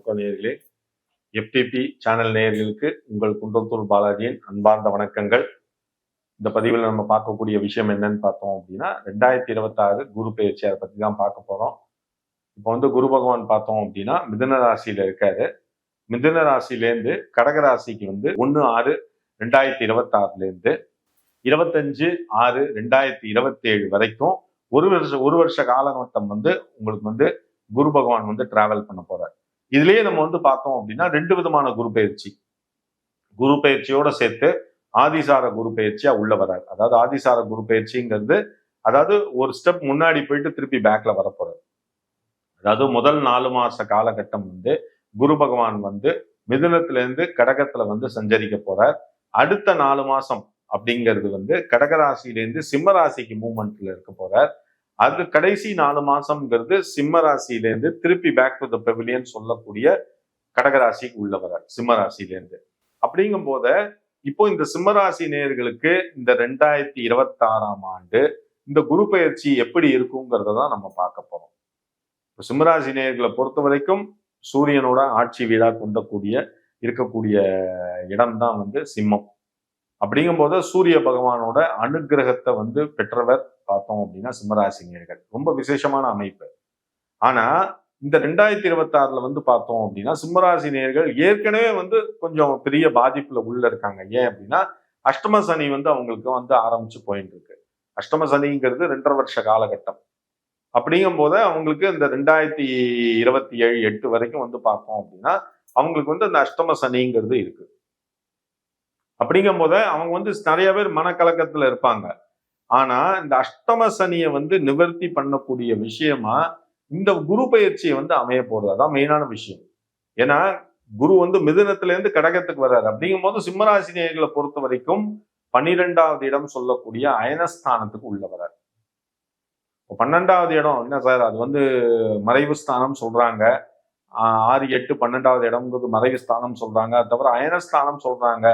வணக்கம் நேயர்களே. FTP channel நேயர்களுக்கு உங்கள் குன்றத்தூர் பாலாஜியின் அன்பார்ந்த வணக்கங்கள். இந்த பதிவில் நம்ம பார்க்கக்கூடிய விஷயம் என்னன்னு பார்த்தோம் அப்படின்னா 2026 குரு பெயர்ச்சி அதை பற்றி தான் பார்க்க போறோம். இப்போ குரு பகவான் பார்த்தோம் அப்படின்னா மிதுன ராசியில இருக்காரு. மிதுன ராசியிலேருந்து கடக ராசிக்கு 1/6/2026 25/6/2027 வரைக்கும் ஒரு வருஷ காலகட்டம் உங்களுக்கு குரு பகவான் டிராவல் பண்ண போறார். இதுலயே நம்ம பார்த்தோம் அப்படின்னா 2 விதமான குரு பயிற்சியோட சேர்த்து ஆதிசார குரு பயிற்சியா உள்ள வரார். அதாவது ஆதிசார குரு பயிற்சிங்கிறது அதாவது ஒரு ஸ்டெப் முன்னாடி போயிட்டு திருப்பி பேக்ல வர போறார். அதாவது முதல் 4 மாச காலகட்டம் குரு பகவான் மிதுனத்திலிருந்து கடகத்துல சஞ்சரிக்க போறார். அடுத்த 4 மாசம் அப்படிங்கிறது கடகராசியிலேருந்து சிம்ம ராசிக்கு மூவ்மெண்ட்ல இருக்க போறார். அது கடைசி 4 மாசம்ங்கிறது சிம்ம ராசியிலேருந்து திருப்பி பேக் டு த பெவிலியன் சொல்லக்கூடிய கடகராசிக்கு உள்ள வரார் சிம்ம ராசியிலேருந்து. அப்படிங்கும் போத இப்போ இந்த சிம்மராசி நேயர்களுக்கு இந்த 2026ஆம் ஆண்டு இந்த குரு பயிற்சி எப்படி இருக்குங்கிறத தான் நம்ம பார்க்க போறோம். சிம்மராசி நேயர்களை பொறுத்த வரைக்கும் சூரியனோட ஆட்சி வீடா இருக்கக்கூடிய இடம்தான் சிம்மம். அப்படிங்கும் போது சூரிய பகவானோட அனுகிரகத்தை பெற்றவர் பார்த்தோம் அப்படின்னா சிம்மராசி நேயர்கள் ரொம்ப விசேஷமான அமைப்பு. ஆனா இந்த 2026ல பார்த்தோம் அப்படின்னா சிம்மராசி நேயர்கள் ஏற்கனவே கொஞ்சம் பெரிய பாதிப்புல உள்ள இருக்காங்க. ஏன் அப்படின்னா அஷ்டம சனி அவங்களுக்கு ஆரம்பிச்சு போயிட்டு இருக்கு. அஷ்டம சனிங்கிறது 2.5 வருஷ காலகட்டம். அப்படிங்கும் போது அவங்களுக்கு இந்த 2027-8 வரைக்கும் பார்த்தோம் அப்படின்னா அவங்களுக்கு அந்த அஷ்டம சனிங்கிறது இருக்கு. அப்படிங்கும் போது அவங்க நிறைய பேர் மனக்கலக்கத்துல இருப்பாங்க. ஆனா இந்த அஷ்டம சனியை நிவர்த்தி பண்ணக்கூடிய விஷயமா இந்த குரு பயிற்சியை அமைய போறது. அதான் மெயினான விஷயம். ஏன்னா குரு மிதுனத்துல இருந்து கடகத்துக்கு வர்றாரு. அப்படிங்கும் போது சிம்மராசி நேயர்களை பொறுத்த வரைக்கும் 12வது இடம் சொல்லக்கூடிய அயனஸ்தானத்துக்கு உள்ள வர்றாரு. 12வது இடம் என்ன சார், அது மறைவு ஸ்தானம் சொல்றாங்க. 6, 8, 12வது இடம்ங்கிறது மறைவு ஸ்தானம் சொல்றாங்க. அது தவிர அயனஸ்தானம் சொல்றாங்க.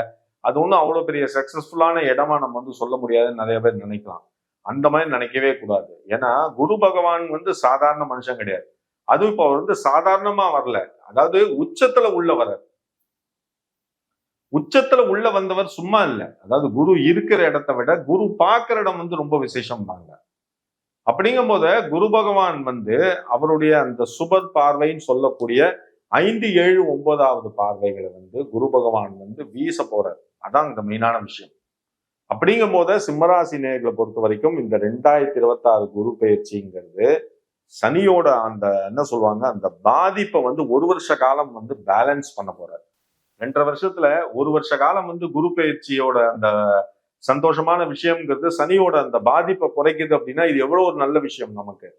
அது ஒன்றும் அவ்வளவு பெரிய சக்சஸ்ஃபுல்லான இடமா நம்ம சொல்ல முடியாதுன்னு நிறைய பேர் நினைக்கலாம். அந்த மாதிரி நினைக்கவே கூடாது. ஏன்னா குரு பகவான் சாதாரண மனுஷன் கிடையாது. அதுவும் இப்போ அவர் சாதாரணமா வரல, அதாவது உச்சத்துல உள்ள வர்றார். உச்சத்துல உள்ள வந்தவர் சும்மா இல்லை. அதாவது குரு இருக்கிற இடத்தை விட குரு பார்க்கிற இடம் ரொம்ப விசேஷம் தாங்க. அப்படிங்கும் போது குரு பகவான் அவருடைய அந்த சுபர் பார்வைன்னு சொல்லக்கூடிய 5, 7, 9வது பார்வைகளை குரு பகவான் வீச போறார். அதான் இந்த மெயினான விஷயம். அப்படிங்கும் போது சிம்மராசி நேயர்களை பொறுத்த வரைக்கும் இந்த 2026 குரு பயிற்சிங்கிறது சனியோட அந்த என்ன சொல்லுவாங்க அந்த பாதிப்பை ஒரு வருஷ காலம் பேலன்ஸ் பண்ண போறாரு. 2.5 வருஷத்துல ஒரு வருஷ காலம் குரு பயிற்சியோட அந்த சந்தோஷமான விஷயம்ங்கிறது சனியோட அந்த பாதிப்பை குறைக்குது அப்படின்னா இது எவ்வளவு ஒரு நல்ல விஷயம் நமக்கு.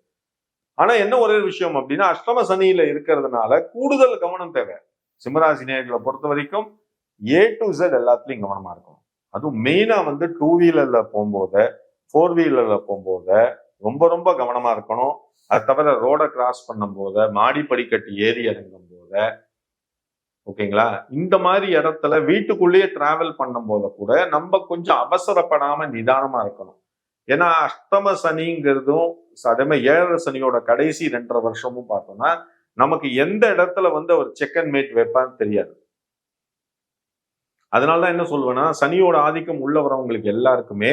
ஆனா என்ன ஒரே விஷயம் அப்படின்னா அஷ்டம சனியில இருக்கிறதுனால கூடுதல் கவனம் தேவை. சிம்மராசி நேயர்களை பொறுத்த வரைக்கும் A to Z எல்லாத்துலயும் கவனமா இருக்கும். அதுவும் மெயினா 2 வீலர்ல போகும்போது 4 வீலர்ல போகும்போது ரொம்ப ரொம்ப கவனமா இருக்கணும். அது தவிர ரோடை கிராஸ் பண்ணும் போது மாடி படிக்கட்டு ஏறி இறங்கும் போது ஓகேங்களா, இந்த மாதிரி இடத்துல வீட்டுக்குள்ளேயே டிராவல் பண்ணும் போது கூட நம்ம கொஞ்சம் அவசரப்படாம நிதானமா இருக்கணும். ஏன்னா அஷ்டம சனிங்கிறதும் அதே 7 சனியோட கடைசி 2.5 வருஷமும் பார்த்தோம்னா நமக்கு எந்த இடத்துல ஒரு செக் அண்ட் மேட் வைப்பான்னு தெரியாது. அதனாலதான் என்ன சொல்லுவேன்னா சனியோட ஆதிக்கம் உள்ள வரவங்களுக்கு எல்லாருக்குமே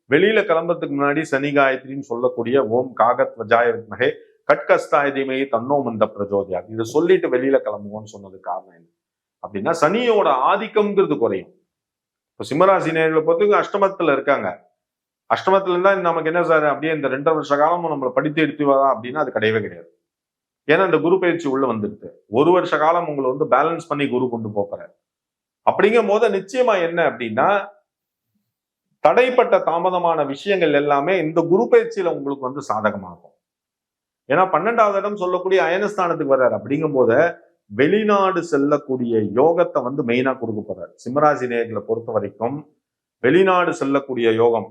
வெளியில கிளம்புறதுக்கு முன்னாடி சனி காயத்ரின்னு சொல்லக்கூடிய ஓம் காகத் வஜாய வித்மஹே கட்கஸ்தாய தீமஹி தன்னோ மந்த பிரஜோதயா இதை சொல்லிட்டு வெளியில கிளம்புவோம்னு சொன்னது காரணம் என்ன அப்படின்னா சனியோட ஆதிக்கம்ங்கிறது குறையும். இப்போ சிம்மராசி நேயர்களை பொறுத்தவரைக்கும் அஷ்டமத்துல இருக்காங்க. அஷ்டமத்துல இருந்தா நமக்கு என்ன சார் அப்படியே இந்த 2.5 வருஷ காலமும் நம்மளை படித்து எடுத்து வரா அப்படின்னா அது கிடையவே கிடையாது. ஏன்னா இந்த குரு பயிற்சி உள்ள வந்துடுது. ஒரு வருஷ காலம் உங்களை பேலன்ஸ் பண்ணி குரு கொண்டு போறாரு. அப்படிங்கும் போது நிச்சயமா என்ன அப்படின்னா தடைப்பட்ட தாமதமான விஷயங்கள் எல்லாமே இந்த குரு பயிற்சியில உங்களுக்கு சாதகமாகும். ஏன்னா 12வது இடம் சொல்லக்கூடிய அயனஸ்தானத்துக்கு வர்றாரு. அப்படிங்கும் போது வெளிநாடு செல்லக்கூடிய யோகத்தை மெயினா கொடுக்க போறாரு. சிம்மராசி நேயர்களை பொறுத்த வரைக்கும் வெளிநாடு செல்லக்கூடிய யோகம்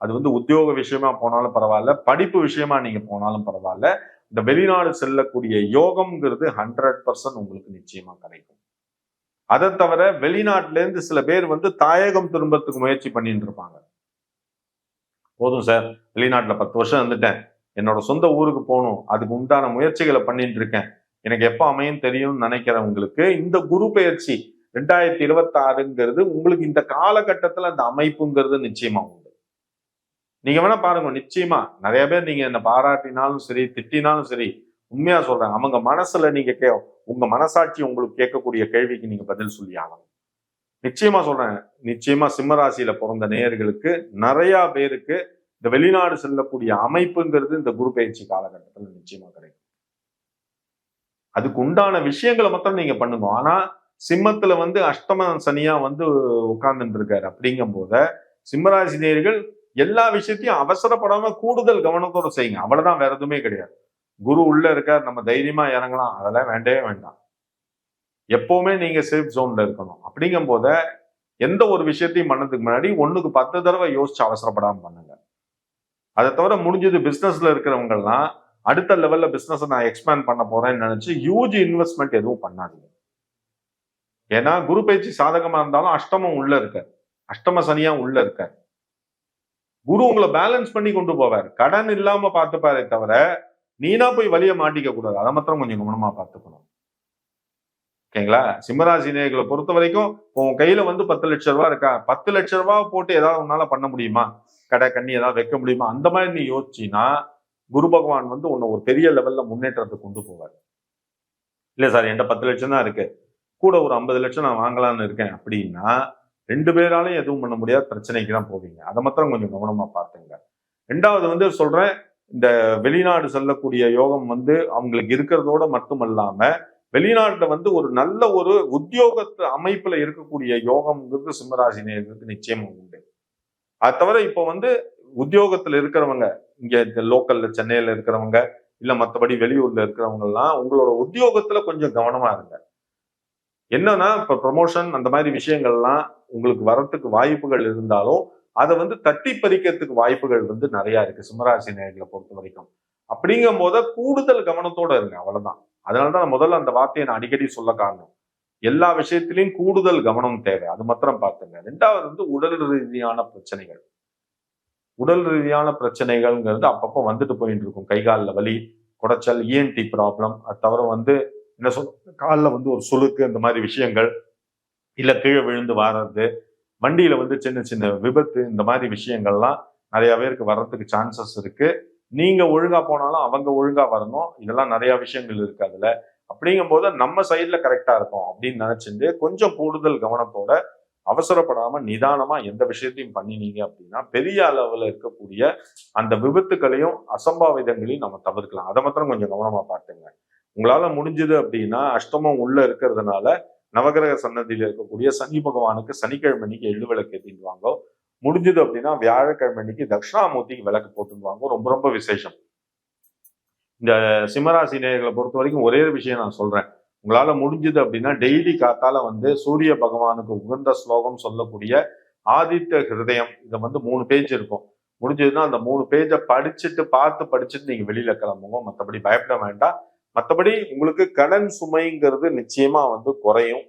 அது உத்தியோக விஷயமா போனாலும் பரவாயில்ல, படிப்பு விஷயமா நீங்க போனாலும் பரவாயில்ல, இந்த வெளிநாடு செல்லக்கூடிய யோகம்ங்கிறது 100% உங்களுக்கு நிச்சயமா கிடைக்கும். அதை தவிர வெளிநாட்டுல இருந்து சில பேர் தாயகம் திரும்பறதுக்கு முயற்சி பண்ணிட்டு இருப்பாங்க. போதும் சார், வெளிநாட்டுல 10 வருஷம் இருந்துட்டேன், என்னோட சொந்த ஊருக்கு போகணும், அதுக்கு உண்டான முயற்சிகளை பண்ணிட்டு இருக்கேன், எனக்கு எப்ப அமையும் தெரியும்னு நினைக்கிறவங்களுக்கு இந்த குரு பெயர்ச்சி 2026ங்கிறது உங்களுக்கு இந்த காலகட்டத்துல அந்த அமைப்புங்கிறது நிச்சயமா உண்டு. நீங்க வேணா பாருங்க, நிச்சயமா நிறைய பேர் நீங்க என்ன பாராட்டினாலும் சரி, திட்டினாலும் சரி, உண்மையா சொல்றேன், அவங்க மனசுல நீங்க உங்க மனசாட்சி உங்களுக்கு கேட்கக்கூடிய கேள்விக்கு நீங்க பதில் சொல்லி ஆகணும். நிச்சயமா சொல்றேன், நிச்சயமா சிம்ம ராசியில பிறந்த நேயர்களுக்கு நிறைய பேருக்கு இந்த வெளிநாடு செல்லக்கூடிய அமைப்புங்கிறது இந்த குரு பயிற்சி காலகட்டத்தில் நிச்சயமா கிடைக்கும். அதுக்கு உண்டான விஷயங்களை மட்டும் நீங்க பண்ணுங்க. ஆனா சிம்மத்துல அஷ்டம சனியா உட்கார்ந்துட்டு இருக்காரு. அப்படிங்கும் போத சிம்மராசி நேயர்கள் எல்லா விஷயத்தையும் அவசரப்படாம கூடுதல் கவனத்தோட செய்யுங்க. அவ்வளவுதான், வேற எதுவுமே கிடையாது. குரு உள்ள இருக்கார், நம்ம தைரியமா இறங்கலாம், அதெல்லாம் வேண்டவே வேண்டாம். எப்பவுமே நீங்க சேஃப் ஜோன்ல இருக்கணும். அப்படிங்கும் போத எந்த ஒரு விஷயத்தையும் பண்ணதுக்கு முன்னாடி 1க்கு 10 தடவை யோசிச்சு அவசரப்படாம பண்ணுங்க. அதை தவிர முடிஞ்சது பிசினஸ்ல இருக்கிறவங்க எல்லாம் அடுத்த லெவல்ல பிசினஸ் நான் எக்ஸ்பேண்ட் பண்ண போறேன்னு நினைச்சு ஹியூஜ் இன்வெஸ்ட்மெண்ட் எதுவும் பண்ணாதீங்க. ஏன்னா குரு பயிற்சி சாதகமா இருந்தாலும் அஷ்டமம் உள்ள இருக்க, அஷ்டம சனியா உள்ள இருக்க. குரு உங்களை பேலன்ஸ் பண்ணி கொண்டு போவார். கடன் இல்லாம பார்த்துப்பாரே தவிர நீனா போய் வழிய மாட்டிக்க கூடாது. அதை மாத்திரம் கொஞ்சம் கவனமா பார்த்துக்கணும். ஓகேங்களா? சிம்மராசி நேயர்களை பொறுத்த வரைக்கும் உன் கையில 10 லட்சம் ரூபாய் இருக்கா, 10 லட்சம் ரூபாய் போட்டு ஏதாவது உன்னால பண்ண முடியுமா, கடை கண்ணி ஏதாவது வைக்க முடியுமா, அந்த மாதிரி நீ யோசிச்சினா குரு பகவான் உன்னை ஒரு பெரிய லெவல்ல முன்னேற்றத்தை கொண்டு போவார். இல்ல சார் என்கிட்ட 10 லட்சம் தான் இருக்கு, கூட ஒரு 50 லட்சம் நான் வாங்கலாம்னு இருக்கேன் அப்படின்னா 2 பேராலையும் எதுவும் பண்ண முடியாது, பிரச்சனைக்கு தான் போவீங்க. அதை மாத்திரம் கொஞ்சம் கவனமா பார்த்துங்க. 2வது சொல்றேன், இந்த வெளிநாடு செல்லக்கூடிய யோகம் அவங்களுக்கு இருக்கிறதோட மட்டுமல்லாம வெளிநாட்டுல ஒரு நல்ல ஒரு உத்தியோகத்து அமைப்புல இருக்கக்கூடிய யோகம்ங்கிறது சிம்மராசி நேயர்களுக்கு நிச்சயமா உண்டு. அது தவிர இப்போ உத்தியோகத்துல இருக்கிறவங்க, இங்க லோக்கல்ல சென்னையில இருக்கிறவங்க, இல்ல மற்றபடி வெளியூர்ல இருக்கிறவங்க எல்லாம் உங்களோட உத்தியோகத்துல கொஞ்சம் கவனமா இருங்க. என்னன்னா இப்ப ப்ரமோஷன் அந்த மாதிரி விஷயங்கள்லாம் உங்களுக்கு வரத்துக்கு வாய்ப்புகள் இருந்தாலும் அதை தட்டி பறிக்கிறதுக்கு வாய்ப்புகள் நிறைய இருக்கு சிம்மராசி நேயர்களை பொறுத்த வரைக்கும். அப்படிங்கும் போத கூடுதல் கவனத்தோட இருங்க, அவ்வளவுதான். அதனாலதான் நான் முதல்ல அந்த வார்த்தையை நான் அடிக்கடி சொல்ல காரணம். எல்லா விஷயத்திலையும் கூடுதல் கவனம் தேவை, அது மாத்திரம் பார்த்துங்க. 2வது உடல் ரீதியான பிரச்சனைகள். உடல் ரீதியான பிரச்சனைகள்ங்கிறது அப்பப்போ வந்துட்டு போயிட்டு இருக்கும். கை காலில் வலி, குடைச்சல், இஎன்டி ப்ராப்ளம், அது தவிர என்ன சொல்ல காலில் ஒரு சுளுக்கு, இந்த மாதிரி விஷயங்கள், இல்ல கீழே விழுந்து வாரது, வண்டியில சின்ன சின்ன விபத்து, இந்த மாதிரி விஷயங்கள்லாம் நிறைய பேருக்கு வர்றதுக்கு சான்சஸ் இருக்கு. நீங்க ஒழுங்கா போனாலும் அவங்க ஒழுங்கா வரணும். இதெல்லாம் நிறைய விஷயங்கள் இருக்கு அதுல. அப்படிங்கும் போது நம்ம சைட்ல கரெக்டா இருக்கும் அப்படின்னு நினைச்சிட்டு கொஞ்சம் கூடுதல் கவனத்தோட அவசரப்படாம நிதானமா எந்த விஷயத்தையும் பண்ணினீங்க அப்படின்னா பெரிய அளவுல இருக்கக்கூடிய அந்த விபத்துக்களையும் அசம்பாவிதங்களையும் நம்ம தவிர்க்கலாம். அதை மாத்திரம் கொஞ்சம் கவனமா பார்த்துங்க. உங்களால முடிஞ்சது அப்படின்னா அஷ்டமம் உள்ள இருக்கிறதுனால நவகிரக சன்னதியில இருக்கக்கூடிய சனி பகவானுக்கு சனிக்கிழமை அன்னைக்கு எள்ளு விளக்கு ஏற்றிட்டு வாங்க. முடிஞ்சது அப்படின்னா வியாழக்கிழமை அன்னைக்கு தட்சிணாமூர்த்திக்கு விளக்கு போட்டுருவாங்க. ரொம்ப ரொம்ப விசேஷம். இந்த சிம்மராசி நேயர்களை பொறுத்த வரைக்கும் ஒரே விஷயம் நான் சொல்றேன், உங்களால முடிஞ்சது அப்படின்னா டெய்லி காத்தால சூரிய பகவானுக்கு உகந்த ஸ்லோகம் சொல்லக்கூடிய ஆதித்ய ஹிருதயம், இதை 3 பேஜ் இருக்கும். முடிஞ்சதுன்னா அந்த 3 பேஜை படிச்சுட்டு நீங்க வெளியில கிளம்புங்க. மற்றபடி பயப்பட வேண்டாம். மற்றபடி உங்களுக்கு கடன் சுமைங்கிறது நிச்சயமா குறையும்.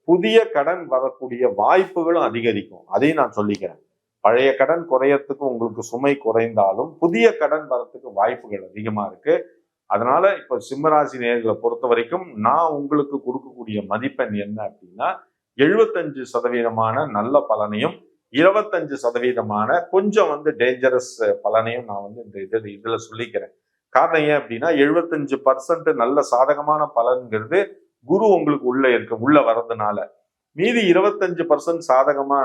புதிய கடன் வரக்கூடிய வாய்ப்புகளும் அதிகரிக்கும். அதையும் நான் சொல்லிக்கிறேன். பழைய கடன் குறையறதுக்கு உங்களுக்கு சுமை குறைந்தாலும் புதிய கடன் வரத்துக்கு வாய்ப்புகள் அதிகமா இருக்கு. அதனால இப்ப சிம்மராசி நேயர்களை பொறுத்த வரைக்கும் நான் உங்களுக்கு கொடுக்கக்கூடிய மதிப்பெண் என்ன அப்படின்னா 75% நல்ல பலனையும் 25% கொஞ்சம் டேஞ்சரஸ் பலனையும் நான் இந்த இதுல சொல்லிக்கிறேன். காரணம் ஏன் அப்படின்னா 75% நல்ல சாதகமான பலன்கிறது குரு உங்களுக்கு உள்ள வர்றதுனால, மீதி 25% சாதகமா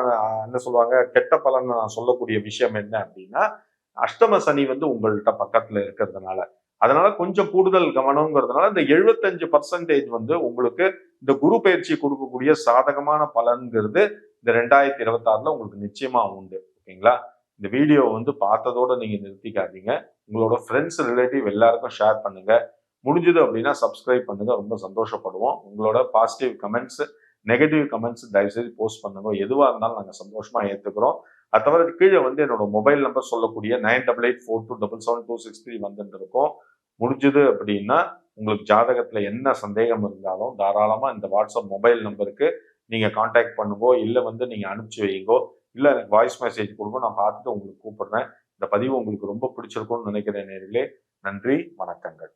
என்ன சொல்லுவாங்க கெட்ட பலன் நான் சொல்லக்கூடிய விஷயம் என்ன அப்படின்னா அஷ்டம சனி உங்கள்கிட்ட பக்கத்துல இருக்கிறதுனால, அதனால கொஞ்சம் கூடுதல் கவனம்ங்கிறதுனால இந்த 75% உங்களுக்கு இந்த குரு பயிற்சி கொடுக்கக்கூடிய சாதகமான பலன்கிறது இந்த 2026ல உங்களுக்கு நிச்சயமா உண்டு. ஓகேங்களா? இந்த வீடியோ பார்த்ததோட நீங்க நிறுத்திக்காதீங்க. உங்களோட ஃப்ரெண்ட்ஸ் ரிலேட்டிவ் எல்லாருக்கும் ஷேர் பண்ணுங்க. முடிஞ்சது அப்படின்னா சப்ஸ்கிரைப் பண்ணுங்க, ரொம்ப சந்தோஷப்படுவோம். உங்களோட பாசிட்டிவ் கமெண்ட்ஸ், நெகட்டிவ் கமெண்ட்ஸ் தயவுசெய்து போஸ்ட் பண்ணுங்க. எதுவா இருந்தாலும் நாங்க சந்தோஷமா ஏத்துக்கிறோம். அது தவிர கீழே என்னோட மொபைல் நம்பர் சொல்லக்கூடிய 9884277263 வந்துட்டு இருக்கோம். முடிஞ்சது அப்படின்னா உங்களுக்கு ஜாதகத்துல என்ன சந்தேகம் இருந்தாலும் தாராளமா இந்த வாட்ஸ்அப் மொபைல் நம்பருக்கு நீங்க கான்டாக்ட் பண்ணுங்கோ, இல்ல நீங்க அனுப்பிச்சு வைங்கோ, இல்ல எனக்கு வாய்ஸ் மெசேஜ் கொடுங்க, நான் பார்த்துட்டு உங்களுக்கு கூப்பிடுறேன். இந்த பதிவு உங்களுக்கு ரொம்ப பிடிச்சிருக்கும்னு நினைக்கிறேன் நேயர்களே. நன்றி, வணக்கங்கள்.